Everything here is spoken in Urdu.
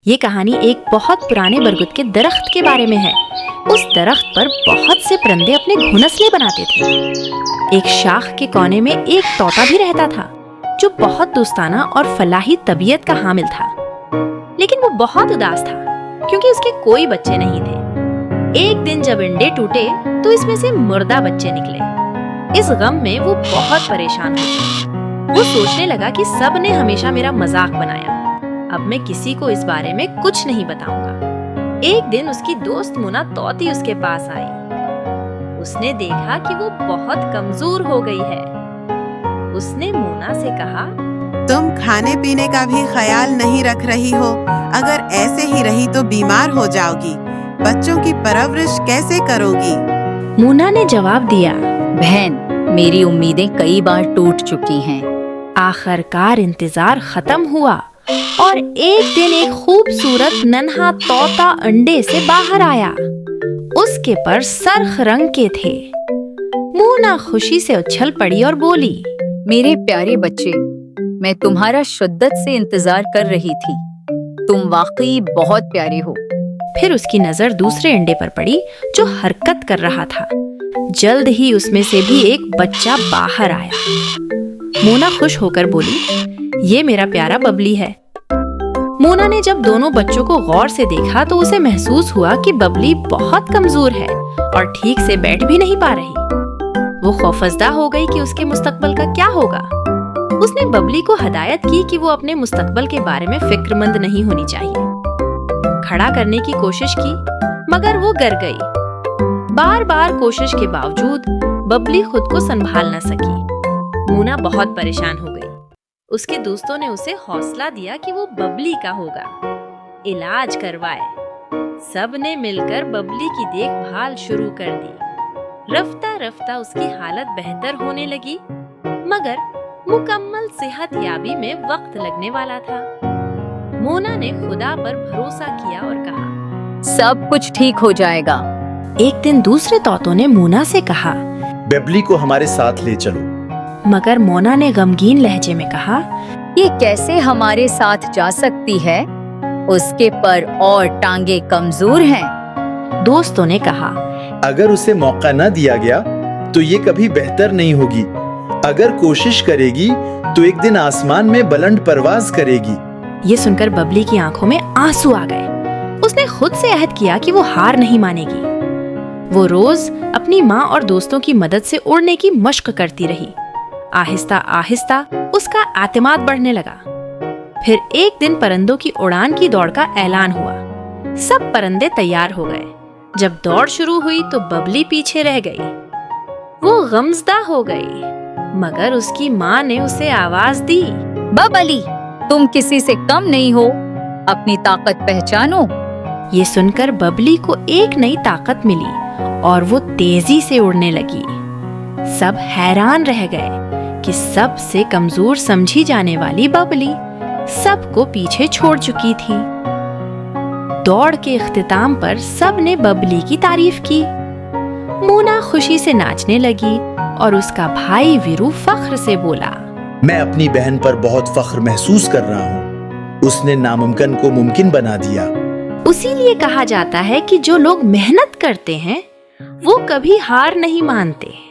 یہ کہانی ایک بہت پرانے برگد کے درخت کے بارے میں ہے۔ اس درخت پر بہت سے پرندے اپنے گھونسلے بناتے تھے۔ ایک شاخ کے کونے میں ایک طوطا بھی رہتا تھا جو بہت دوستانہ اور فلاحی طبیعت کا حامل تھا، لیکن وہ بہت اداس تھا کیونکہ اس کے کوئی بچے نہیں تھے۔ ایک دن جب انڈے ٹوٹے تو اس میں سے مردہ بچے نکلے۔ اس غم میں وہ بہت پریشان ہو۔ وہ سوچنے لگا کہ سب نے ہمیشہ میرا مذاق بنایا، اب میں کسی کو اس بارے میں کچھ نہیں بتاؤں گا۔ ایک دن اس کی دوست مونا طوطی اس کے پاس آئی۔ اس نے دیکھا کہ وہ بہت کمزور ہو گئی ہے۔ اس نے مونا سے کہا، تم کھانے پینے کا بھی خیال نہیں رکھ رہی ہو، اگر ایسے ہی رہی تو بیمار ہو جاؤ گی، بچوں کی پرورش کیسے کرو گی؟ مونا نے جواب دیا، بہن، میری امیدیں کئی بار ٹوٹ چکی ہیں۔ آخر کار انتظار ختم ہوا اور ایک دن ایک خوبصورت ننھا طوطا انڈے سے باہر آیا۔ اس کے پر سرخ رنگ کے تھے۔ مونا خوشی سے اچھل پڑی اور بولی، میرے پیارے بچے، میں تمہارا شدت سے انتظار کر رہی تھی۔ تم واقعی بہت پیارے ہو۔ پھر اس کی نظر دوسرے انڈے پر پڑی جو حرکت کر رہا تھا۔ جلد ہی اس میں سے بھی ایک بچہ باہر آیا۔ مونا خوش ہو کر بولی، یہ میرا پیارا ببلی ہے۔ مونا نے جب دونوں بچوں کو غور سے دیکھا تو اسے محسوس ہوا کہ ببلی بہت کمزور ہے اور ٹھیک سے بیٹھ بھی نہیں پا رہی۔ وہ خوفزدہ ہو گئی کہ اس کے مستقبل کا کیا ہوگا۔ اس نے ببلی کو ہدایت کی کہ وہ اپنے مستقبل کے بارے میں فکر مند نہیں ہونی چاہیے۔ کھڑا کرنے کی کوشش کی مگر وہ گر گئی۔ بار بار کوشش کے باوجود ببلی خود کو سنبھال نہ سکی۔ مونا بہت پریشان ہو گئی۔ اس کے دوستوں نے اسے حوصلہ دیا کہ وہ ببلی کا ہوگا، علاج کروائے۔ سب نے مل کر ببلی کی دیکھ بھال شروع کر دی۔ رفتہ رفتہ اس کی حالت بہتر ہونے لگی، مگر مکمل صحت یابی میں وقت لگنے والا تھا۔ مونا نے خدا پر بھروسہ کیا اور کہا، سب کچھ ٹھیک ہو جائے گا۔ ایک دن دوسرے طوطوں نے مونا سے کہا، ببلی کو ہمارے ساتھ لے چلو۔ مگر مونا نے غمگین لہجے میں کہا، یہ کیسے ہمارے ساتھ جا سکتی ہے؟ اس کے پر اور ٹانگیں کمزور ہیں۔ دوستوں نے کہا، اگر اسے موقع نہ دیا گیا تو یہ کبھی بہتر نہیں ہوگی۔ اگر کوشش کرے گی تو ایک دن آسمان میں بلند پرواز کرے گی۔ یہ سن کر ببلی کی آنکھوں میں آنسو آ گئے۔ اس نے خود سے عہد کیا کہ وہ ہار نہیں مانے گی۔ وہ روز اپنی ماں اور دوستوں کی مدد سے اڑنے کی مشق کرتی رہی۔ آہستہ آہستہ اس کا اعتماد بڑھنے لگا۔ پھر ایک دن پرندوں کی اڑان کی دوڑ کا اعلان ہوا۔ سب پرندے تیار ہو گئے۔ جب دوڑ شروع ہوئی تو ببلی پیچھے رہ گئی۔ وہ غمزدہ ہو گئی، مگر اس کی ماں نے اسے آواز دی، ببلی، تم کسی سے کم نہیں ہو، اپنی طاقت پہچانو۔ یہ سن کر ببلی کو ایک نئی طاقت ملی اور وہ تیزی سے اڑنے لگی۔ سب حیران رہ گئے کہ سب سے کمزور سمجھی جانے والی ببلی سب کو پیچھے چھوڑ چکی تھی۔ دوڑ کے اختتام پر سب نے ببلی کی تعریف کی۔ مونا خوشی سے ناچنے لگی اور اس کا بھائی ویرو فخر سے بولا، میں اپنی بہن پر بہت فخر محسوس کر رہا ہوں۔ اس نے ناممکن کو ممکن بنا دیا۔ اسی لیے کہا جاتا ہے کہ جو لوگ محنت کرتے ہیں وہ کبھی ہار نہیں مانتے۔